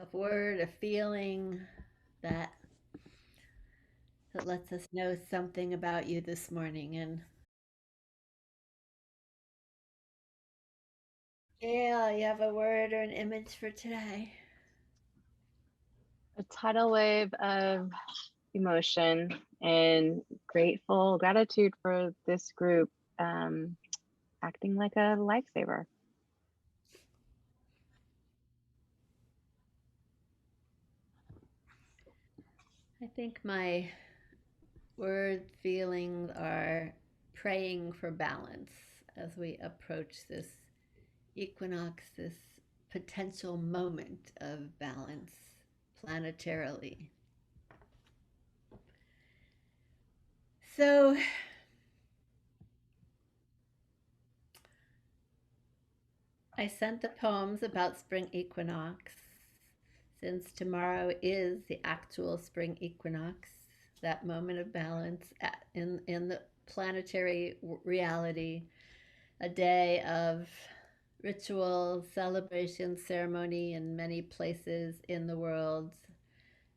a word, a feeling that that lets us know something about you this morning. And yeah, you have a word or an image for today. A tidal wave of emotion and gratitude for this group um, acting like a lifesaver. I think my word feelings are praying for balance as we approach this equinox, this potential moment of balance planetarily. So I sent the poems about spring equinox since tomorrow is the actual spring equinox, that moment of balance in the planetary reality, a day of ritual, celebration, ceremony in many places in the world,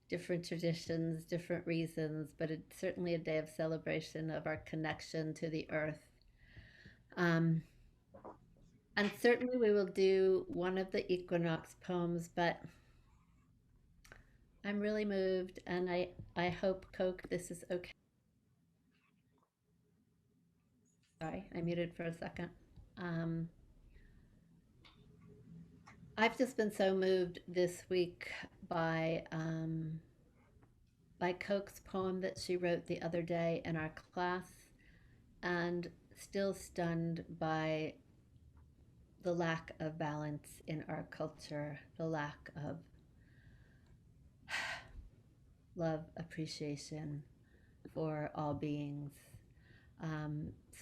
different traditions, different reasons, but it's certainly a day of celebration of our connection to the earth. Um, and certainly we will do one of the equinox poems, but I'm really moved, and I hope, Coke, this is okay. Sorry, I muted for a second. Um, I've just been so moved this week by Coke's poem that she wrote the other day in our class, and still stunned by the lack of balance in our culture, the lack of love, appreciation for all beings.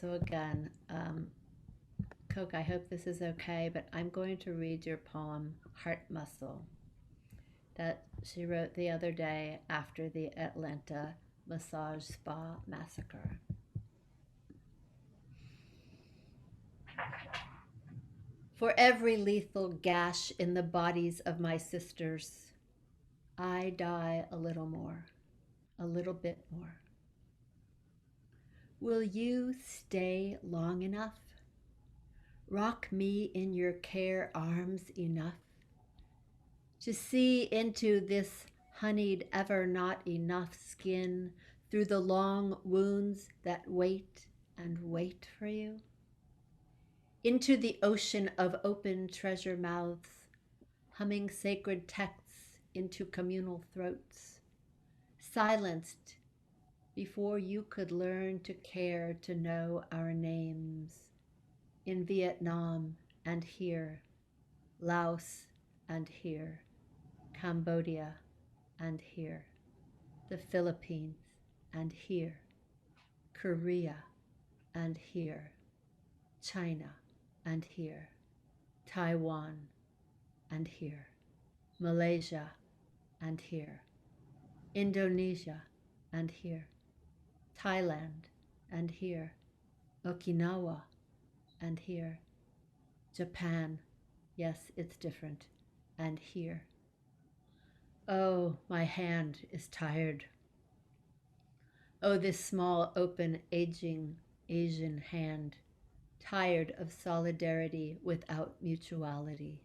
So again, Coke, I hope this is okay, but I'm going to read your poem, Heart Muscle, that she wrote the other day after the Atlanta massage spa massacre. For every lethal gash in the bodies of my sisters, I die a little more, a little bit more. Will you stay long enough? Rock me in your care arms enough to see into this honeyed ever not enough skin through the long wounds that wait and wait for you? Into the ocean of open treasure mouths, humming sacred texts into communal throats, silenced before you could learn to care to know our names, in Vietnam and here, Laos and here, Cambodia and here, the Philippines and here, Korea and here, China and here, Taiwan and here, Malaysia and here, Indonesia and here, Thailand and here, Okinawa and here, Japan, yes, it's different, and here. Oh, my hand is tired. Oh, this small, open, aging Asian hand, tired of solidarity without mutuality,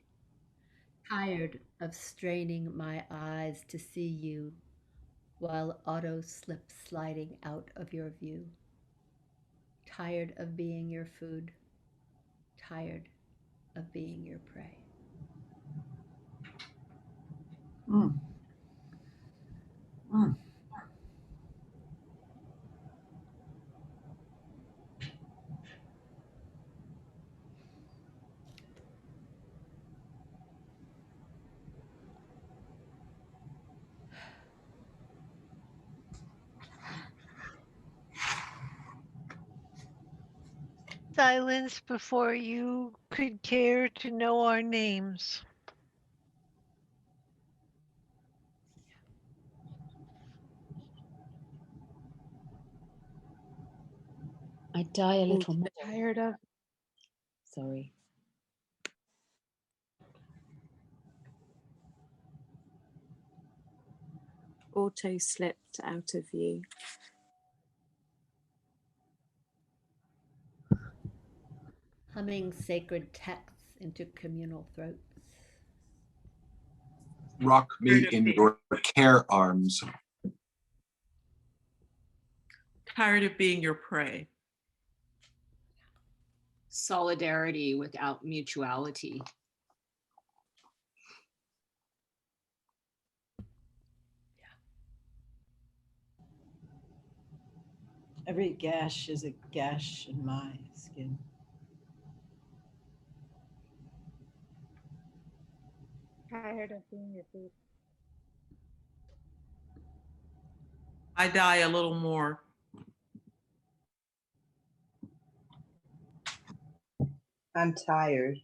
tired of straining my eyes to see you while auto slips sliding out of your view, tired of being your food, tired of being your prey. Mm, mm. Silence before you could care to know our names. I die a little more. Tired of Sorry. auto slipped out of view. Humming sacred texts into communal throats. Rock me in your care arms. Tired of being your prey. Solidarity without mutuality. Every gash is a gash in my skin. Tired of being your thief. I die a little more. I'm tired.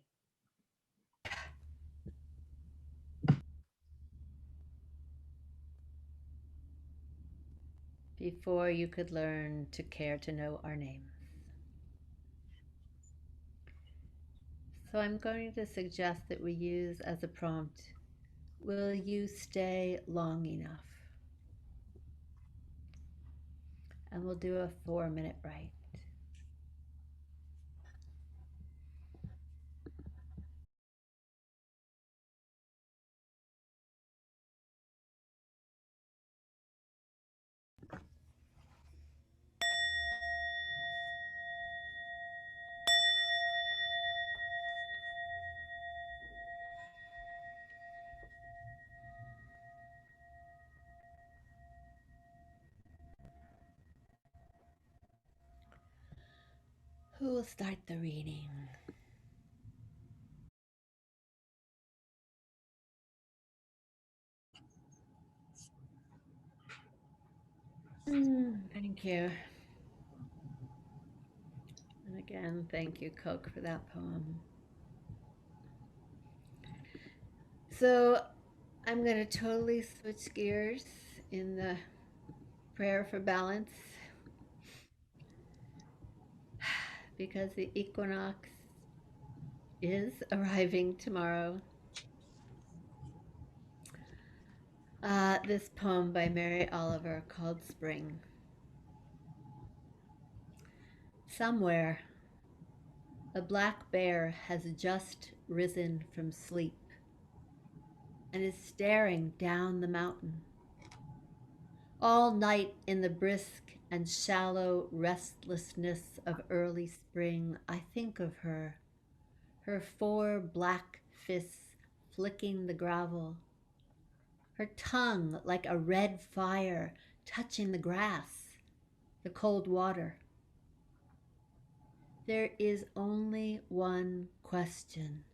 Before you could learn to care to know our names. So I'm going to suggest that we use as a prompt, will you stay long enough? And we'll do a 4-minute rite. Who will start the reading? Thank you. And again, thank you, Coke, for that poem. So I'm going to totally switch gears in the prayer for balance because the equinox is arriving tomorrow. This poem by Mary Oliver called Spring. Somewhere, a black bear has just risen from sleep and is staring down the mountain. All night in the brisk and shallow restlessness of early spring, I think of her, her 4 black fists flicking the gravel, her tongue like a red fire touching the grass, the cold water. There is only one question: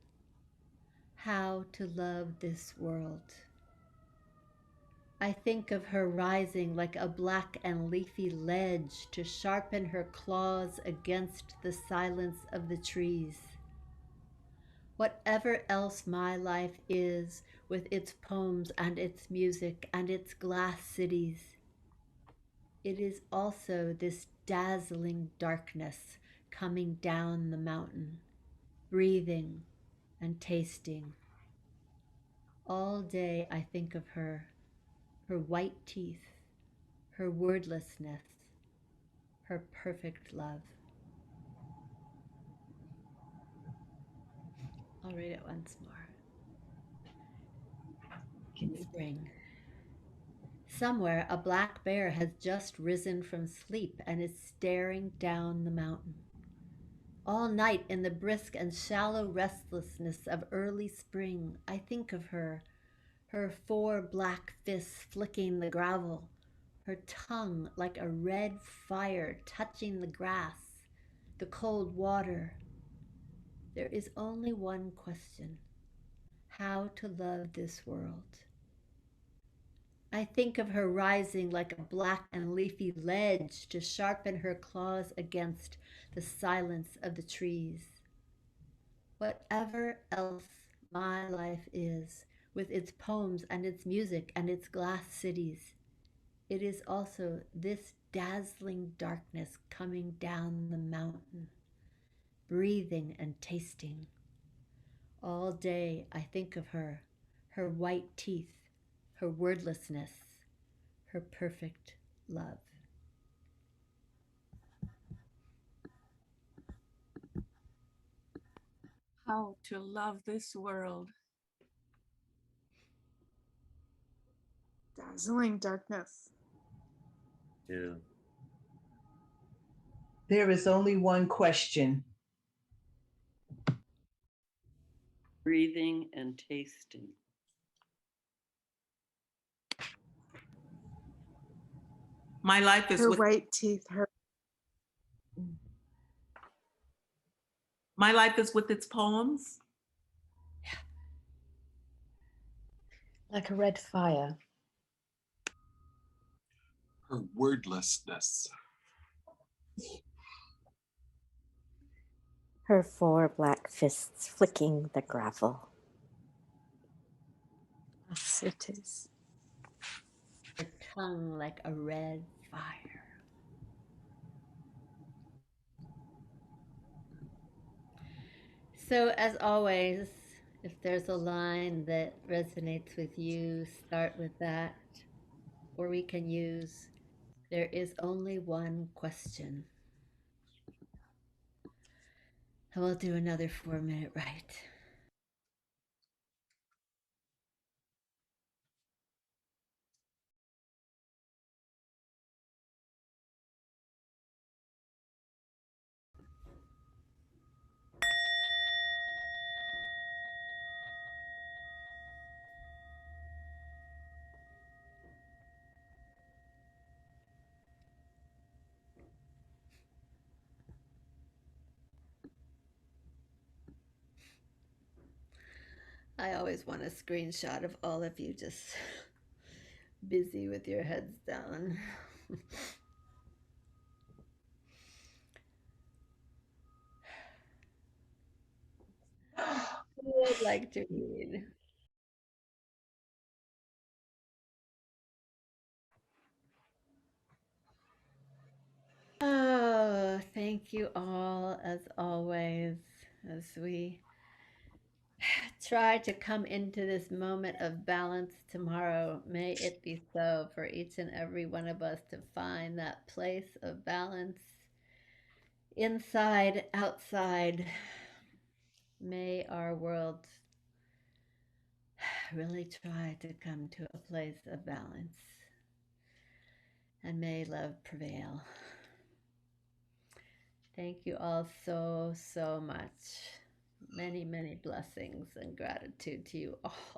how to love this world. I think of her rising like a black and leafy ledge to sharpen her claws against the silence of the trees. Whatever else my life is, with its poems and its music and its glass cities, it is also this dazzling darkness coming down the mountain, breathing and tasting. All day I think of her, her white teeth, her wordlessness, her perfect love. I'll read it once more. Spring. Somewhere a black bear has just risen from sleep and is staring down the mountain. All night in the brisk and shallow restlessness of early spring, I think of her, her 4 black fists flicking the gravel, her tongue like a red fire touching the grass, the cold water. There is only one question: how to love this world. I think of her rising like a black and leafy ledge to sharpen her claws against the silence of the trees. Whatever else my life is, with its poems and its music and its glass cities, it is also this dazzling darkness coming down the mountain, breathing and tasting. All day I think of her, her white teeth, her wordlessness, her perfect love. How to love this world. Dazzling darkness. Yeah. There is only one question. Breathing and tasting. My life is Her with white teeth, her my life is with its poems. Like a red fire. Her wordlessness. Her 4 black fists flicking the gravel. Yes, it is. Her tongue like a red fire. So, as always, if there's a line that resonates with you, start with that. Or we can use, there is only one question. And we'll do another 4-minute write. I always want a screenshot of all of you just busy with your heads down. Who would like to read? Oh, thank you all, as always, as we try to come into this moment of balance tomorrow. May it be so for each and every one of us to find that place of balance inside, outside. May our world really try to come to a place of balance, and may love prevail. Thank you all so, so much. Many, many blessings and gratitude to you all.